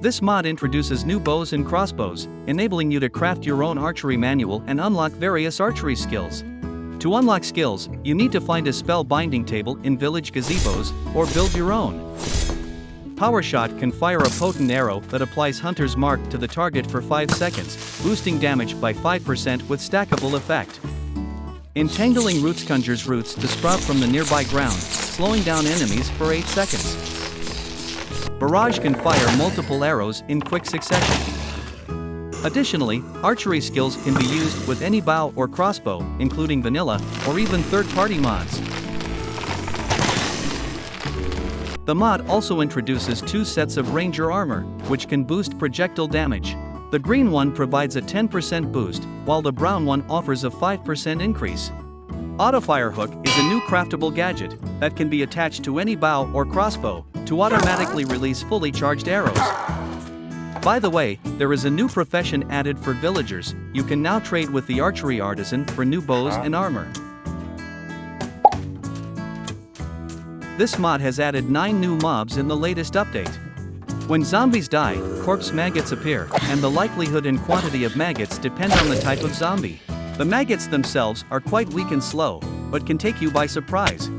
This mod introduces new bows and crossbows, enabling you to craft your own archery manual and unlock various archery skills. To unlock skills, you need to find a spell binding table in village gazebos, or build your own. Powershot can fire a potent arrow that applies Hunter's Mark to the target for 5 seconds, boosting damage by 5% with stackable effect. Entangling Roots conjures roots to sprout from the nearby ground, slowing down enemies for 8 seconds. Barrage can fire multiple arrows in quick succession. Additionally, archery skills can be used with any bow or crossbow, including vanilla, or even third-party mods. The mod also introduces 2 sets of Ranger armor, which can boost projectile damage. The green one provides a 10% boost, while the brown one offers a 5% increase. Autofire Hook is a new craftable gadget that can be attached to any bow or crossbow to automatically release fully charged arrows. By the way, there is a new profession added for villagers. You can now trade with the archery artisan for new bows and armor. This mod has added 9 new mobs in the latest update. When zombies die, corpse maggots appear, and the likelihood and quantity of maggots depend on the type of zombie. The maggots themselves are quite weak and slow, but can take you by surprise.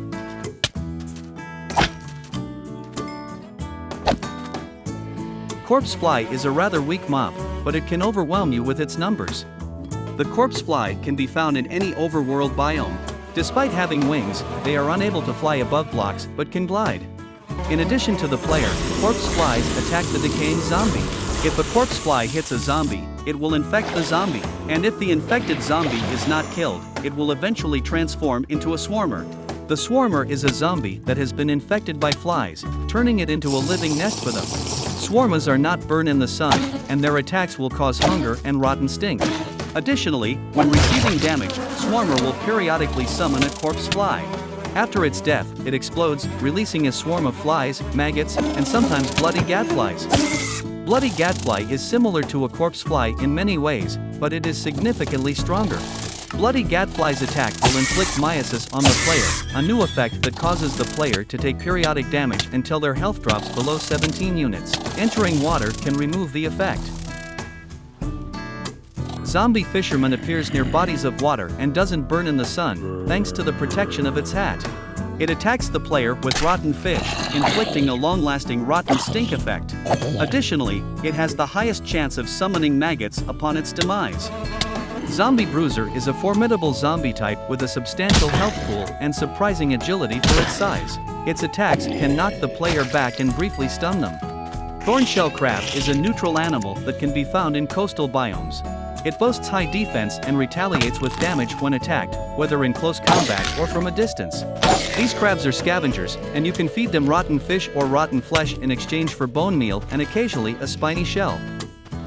Corpse Fly is a rather weak mob, but it can overwhelm you with its numbers. The Corpse Fly can be found in any overworld biome. Despite having wings, they are unable to fly above blocks but can glide. In addition to the player, corpse flies attack the decaying zombie. If a corpse fly hits a zombie, it will infect the zombie, and if the infected zombie is not killed, it will eventually transform into a swarmer. The swarmer is a zombie that has been infected by flies, turning it into a living nest for them. Swarmers are not burned in the sun, and their attacks will cause hunger and rotten stink. Additionally, when receiving damage, Swarmer will periodically summon a corpse fly. After its death, it explodes, releasing a swarm of flies, maggots, and sometimes bloody gadflies. Bloody gadfly is similar to a corpse fly in many ways, but it is significantly stronger. Bloody gadfly's attack will inflict meiosis on the player, a new effect that causes the player to take periodic damage until their health drops below 17 units. Entering water can remove the effect. Zombie Fisherman appears near bodies of water and doesn't burn in the sun, thanks to the protection of its hat. It attacks the player with rotten fish, inflicting a long-lasting rotten stink effect. Additionally, it has the highest chance of summoning maggots upon its demise. Zombie Bruiser is a formidable zombie type with a substantial health pool and surprising agility for its size. Its attacks can knock the player back and briefly stun them. Thornshell Crab is a neutral animal that can be found in coastal biomes. It boasts high defense and retaliates with damage when attacked, whether in close combat or from a distance. These crabs are scavengers, and you can feed them rotten fish or rotten flesh in exchange for bone meal and occasionally a spiny shell.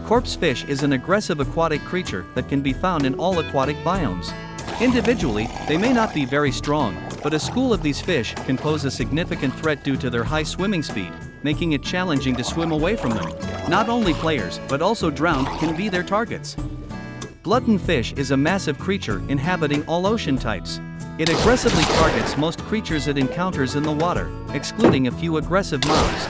Corpse fish is an aggressive aquatic creature that can be found in all aquatic biomes. Individually, they may not be very strong, but a school of these fish can pose a significant threat due to their high swimming speed, making it challenging to swim away from them. Not only players, but also drowned can be their targets. Gluttonfish is a massive creature inhabiting all ocean types. It aggressively targets most creatures it encounters in the water, excluding a few aggressive mobs.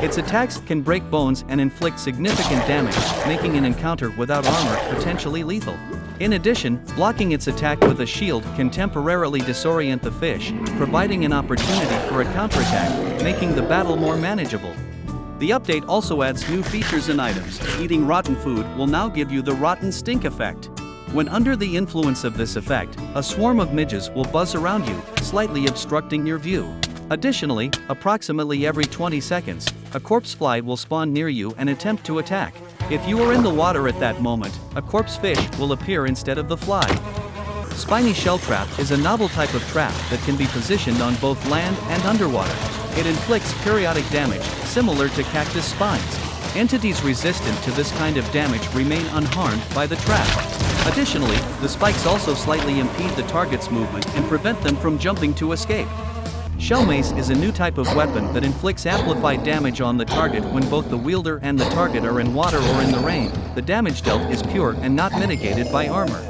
Its attacks can break bones and inflict significant damage, making an encounter without armor potentially lethal. In addition, blocking its attack with a shield can temporarily disorient the fish, providing an opportunity for a counterattack, making the battle more manageable. The update also adds new features and items. Eating rotten food will now give you the rotten stink effect. When under the influence of this effect, a swarm of midges will buzz around you, slightly obstructing your view. Additionally, approximately every 20 seconds, a corpse fly will spawn near you and attempt to attack. If you are in the water at that moment, a corpse fish will appear instead of the fly. Spiny Shell Trap is a novel type of trap that can be positioned on both land and underwater. It inflicts periodic damage, similar to cactus spines. Entities resistant to this kind of damage remain unharmed by the trap. Additionally, the spikes also slightly impede the target's movement and prevent them from jumping to escape. Shell Mace is a new type of weapon that inflicts amplified damage on the target when both the wielder and the target are in water or in the rain. The damage dealt is pure and not mitigated by armor.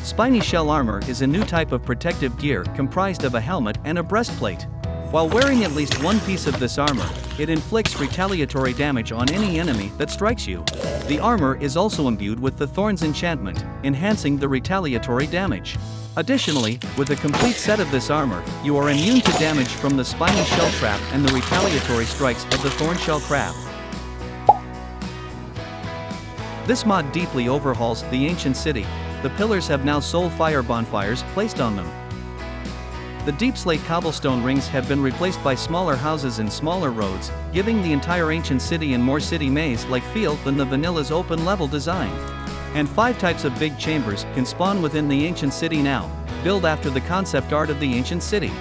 Spiny Shell Armor is a new type of protective gear comprised of a helmet and a breastplate. While wearing at least one piece of this armor, it inflicts retaliatory damage on any enemy that strikes you. The armor is also imbued with the Thorns enchantment, enhancing the retaliatory damage. Additionally, with a complete set of this armor, you are immune to damage from the spiny shell trap and the retaliatory strikes of the thorn shell crab. This mod deeply overhauls the ancient city. The pillars have now soul fire bonfires placed on them. The deep slate cobblestone rings have been replaced by smaller houses and smaller roads, giving the entire ancient city a more city maze-like feel than the vanilla's open level design. And 5 types of big chambers can spawn within the ancient city now, built after the concept art of the ancient city.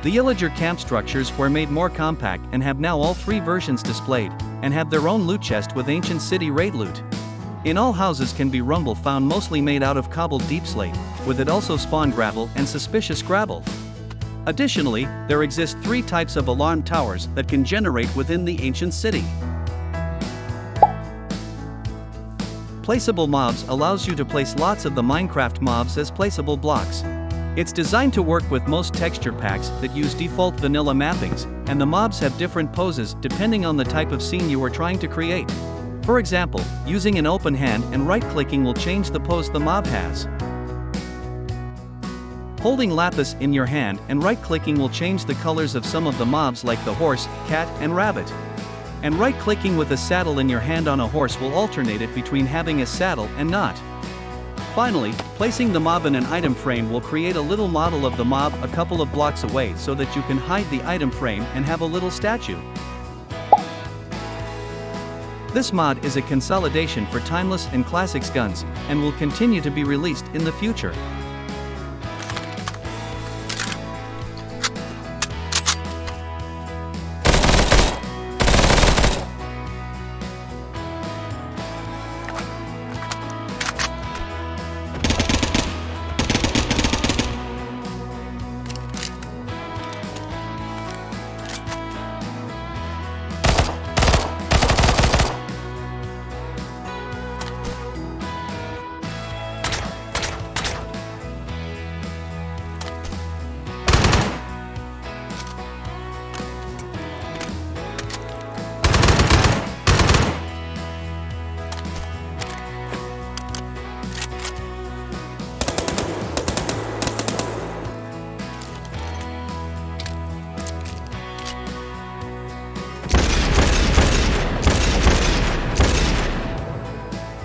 The illager camp structures were made more compact and have now all 3 versions displayed, and have their own loot chest with ancient city raid loot. In all houses can be rumble found mostly made out of cobbled deep slate, with it also spawn gravel and suspicious gravel. Additionally, there exist 3 types of alarm towers that can generate within the ancient city. Placeable mobs allows you to place lots of the Minecraft mobs as placeable blocks. It's designed to work with most texture packs that use default vanilla mappings, and the mobs have different poses depending on the type of scene you are trying to create. For example, using an open hand and right-clicking will change the pose the mob has. Holding lapis in your hand and right-clicking will change the colors of some of the mobs like the horse, cat, and rabbit. And right-clicking with a saddle in your hand on a horse will alternate it between having a saddle and not. Finally, placing the mob in an item frame will create a little model of the mob a couple of blocks away so that you can hide the item frame and have a little statue. This mod is a consolidation for Timeless and Classics guns, and will continue to be released in the future.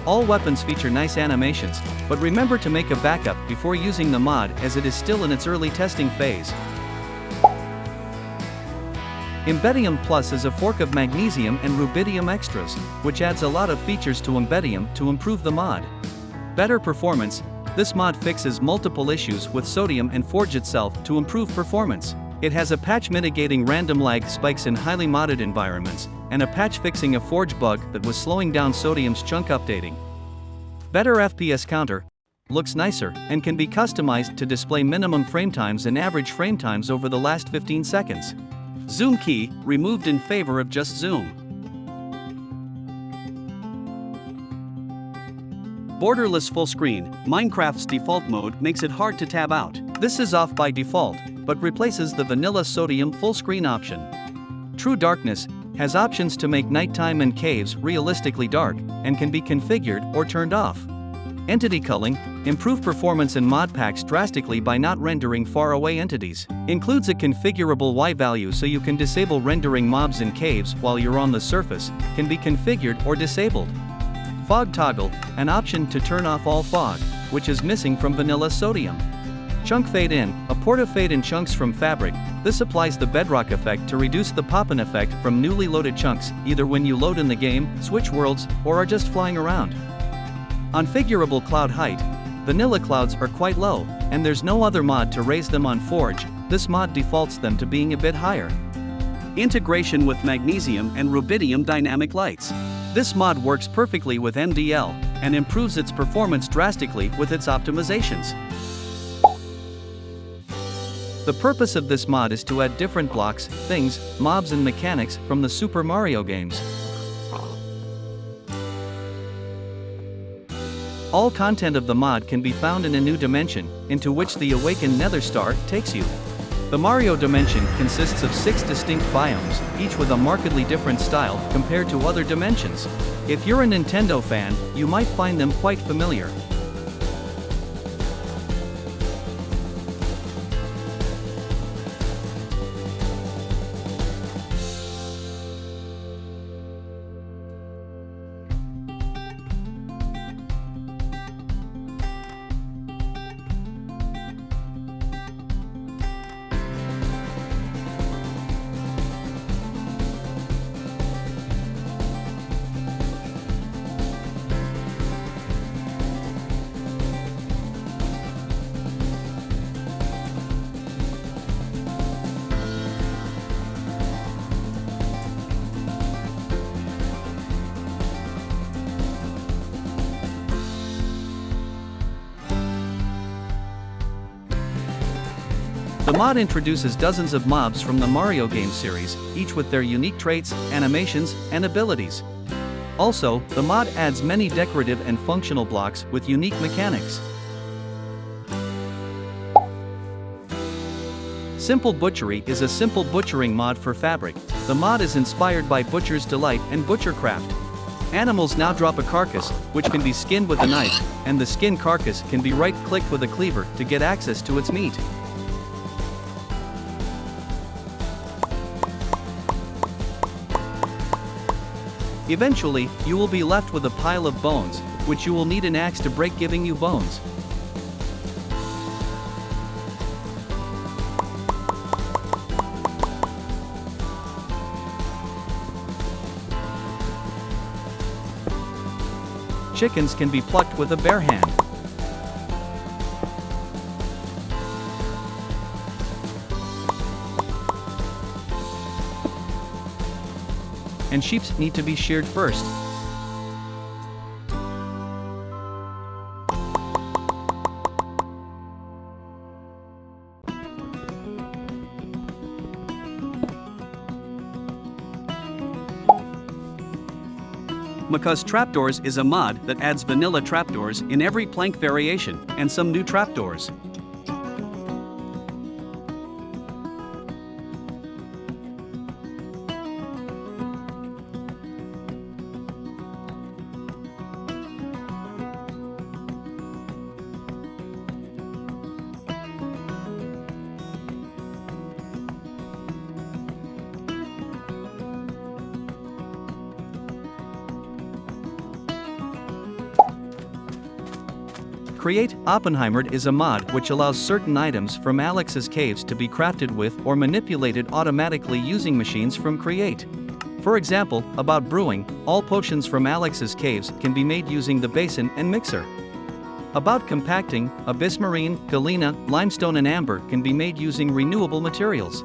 All weapons feature nice animations, but remember to make a backup before using the mod as it is still in its early testing phase. Embeddium Plus is a fork of magnesium and rubidium extras, which adds a lot of features to Embeddium to improve the mod. Better performance. This mod fixes multiple issues with sodium and Forge itself to improve performance. It has a patch mitigating random lag spikes in highly modded environments, and a patch fixing a Forge bug that was slowing down sodium's chunk updating. Better FPS counter. Looks nicer, and can be customized to display minimum frame times and average frame times over the last 15 seconds. Zoom key, removed in favor of just zoom. Borderless full screen. Minecraft's default mode makes it hard to tab out. This is off by default, but replaces the vanilla sodium full screen option. True darkness has options to make nighttime and caves realistically dark, and can be configured or turned off. Entity culling, improve performance in mod packs drastically by not rendering faraway entities. Includes a configurable Y value so you can disable rendering mobs in caves while you're on the surface, can be configured or disabled. Fog toggle, an option to turn off all fog, which is missing from vanilla sodium. Chunk fade in, a port of fade in chunks from fabric. This applies the bedrock effect to reduce the pop-in effect from newly loaded chunks, either when you load in the game, switch worlds, or are just flying around. Configurable cloud height. Vanilla clouds are quite low, and there's no other mod to raise them on Forge. This mod defaults them to being a bit higher. Integration with magnesium and rubidium dynamic lights. This mod works perfectly with MDL, and improves its performance drastically with its optimizations. The purpose of this mod is to add different blocks, things, mobs and mechanics from the Super Mario games. All content of the mod can be found in a new dimension, into which the awakened Nether Star takes you. The Mario dimension consists of 6 distinct biomes, each with a markedly different style compared to other dimensions. If you're a Nintendo fan, you might find them quite familiar. The mod introduces dozens of mobs from the Mario game series, each with their unique traits, animations, and abilities. Also, the mod adds many decorative and functional blocks with unique mechanics. Simple Butchery is a simple butchering mod for fabric. The mod is inspired by Butcher's Delight and Butchercraft. Animals now drop a carcass, which can be skinned with a knife, and the skinned carcass can be right-clicked with a cleaver to get access to its meat. Eventually, you will be left with a pile of bones, which you will need an axe to break, giving you bones. Chickens can be plucked with a bare hand. And sheep need to be sheared first. Macaw's Trapdoors is a mod that adds vanilla trapdoors in every plank variation, and some new trapdoors. Create Oppenheimered is a mod which allows certain items from Alex's caves to be crafted with or manipulated automatically using machines from Create. For example, about brewing, all potions from Alex's caves can be made using the basin and mixer. About compacting, abysmarine, galena, limestone and amber can be made using renewable materials.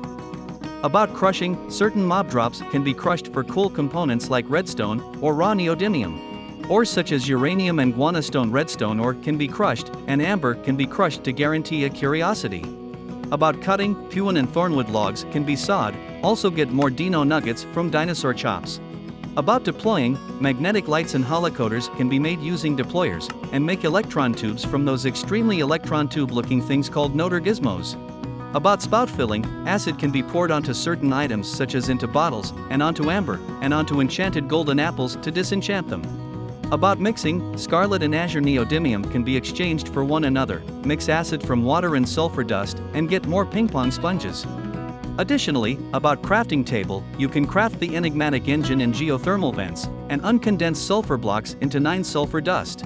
About crushing, certain mob drops can be crushed for cool components like redstone or raw neodymium. Ores such as uranium and guanastone redstone ore can be crushed, and amber can be crushed to guarantee a curiosity. About cutting, puin and thornwood logs can be sawed, also get more dino nuggets from dinosaur chops. About deploying, magnetic lights and holocoders can be made using deployers, and make electron tubes from those extremely electron tube looking things called noder gizmos. About spout filling, acid can be poured onto certain items such as into bottles, and onto amber, and onto enchanted golden apples to disenchant them. About mixing, scarlet and azure neodymium can be exchanged for one another, mix acid from water and sulfur dust, and get more ping-pong sponges. Additionally, about crafting table, you can craft the enigmatic engine and geothermal vents, and uncondensed sulfur blocks into 9 sulfur dust.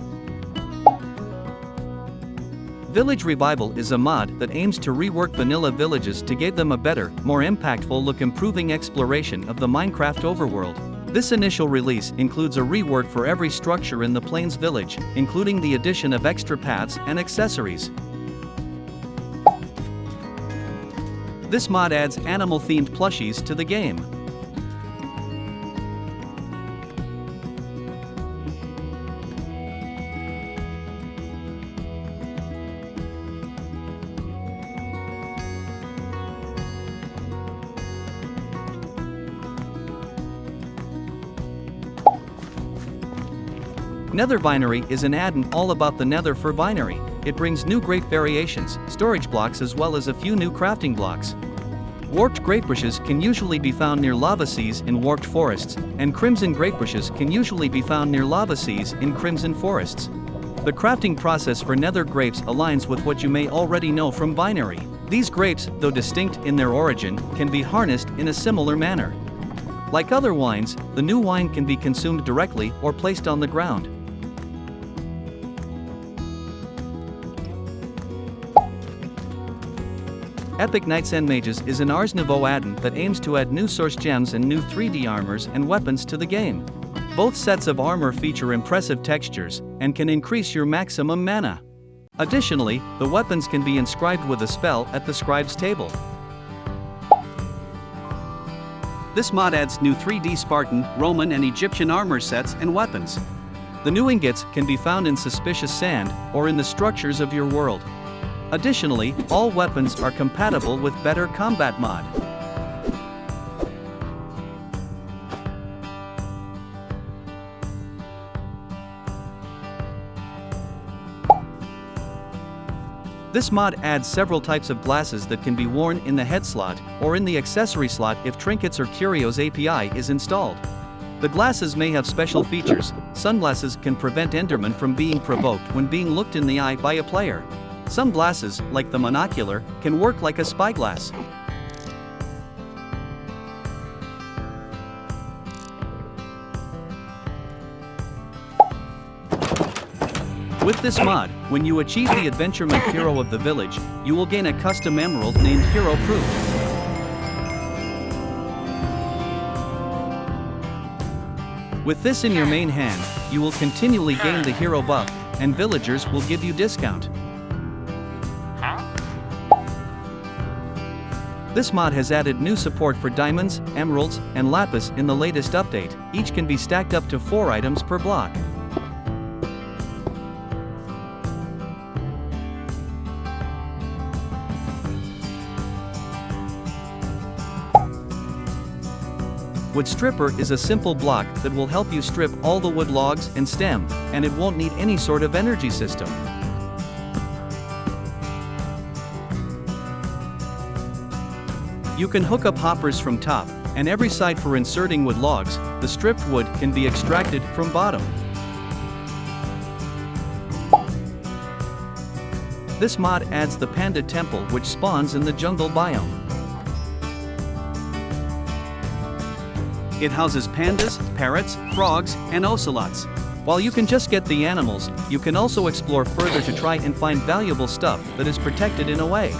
VillageRevival is a mod that aims to rework vanilla villages to give them a better, more impactful look, improving exploration of the Minecraft overworld. This initial release includes a rework for every structure in the Plains village, including the addition of extra paths and accessories. This mod adds animal-themed plushies to the game. NetherVinery is an add-on all about the Nether for Vinery. It brings new great variations, storage blocks as well as a few new crafting blocks. Warped grapebushes can usually be found near lava seas in warped forests, and crimson grapebushes can usually be found near lava seas in crimson forests. The crafting process for nether grapes aligns with what you may already know from Vinery. These grapes, though distinct in their origin, can be harnessed in a similar manner. Like other wines, the new wine can be consumed directly or placed on the ground. Epic Knights and Mages is an Ars Nouveau add-on that aims to add new source gems and new 3D armors and weapons to the game. Both sets of armor feature impressive textures and can increase your maximum mana. Additionally, the weapons can be inscribed with a spell at the scribe's table. This mod adds new 3D Spartan, Roman and Egyptian armor sets and weapons. The new ingots can be found in suspicious sand or in the structures of your world. Additionally, all weapons are compatible with Better Combat mod. This mod adds several types of glasses that can be worn in the head slot or in the accessory slot if Trinkets or Curios API is installed. The glasses may have special features. Sunglasses can prevent Enderman from being provoked when being looked in the eye by a player. Some glasses, like the monocular, can work like a spyglass. With this mod, when you achieve the Adventurement Hero of the village, you will gain a custom emerald named Hero Proof. With this in your main hand, you will continually gain the hero buff, and villagers will give you discount. This mod has added new support for diamonds, emeralds, and lapis in the latest update. Each can be stacked up to 4 items per block. Wood Stripper is a simple block that will help you strip all the wood logs and stem, and it won't need any sort of energy system. You can hook up hoppers from top and every side for inserting wood logs. The stripped wood can be extracted from bottom. This mod adds the Panda Temple, which spawns in the jungle biome. It houses pandas, parrots, frogs, and ocelots. While you can just get the animals, you can also explore further to try and find valuable stuff that is protected in a way.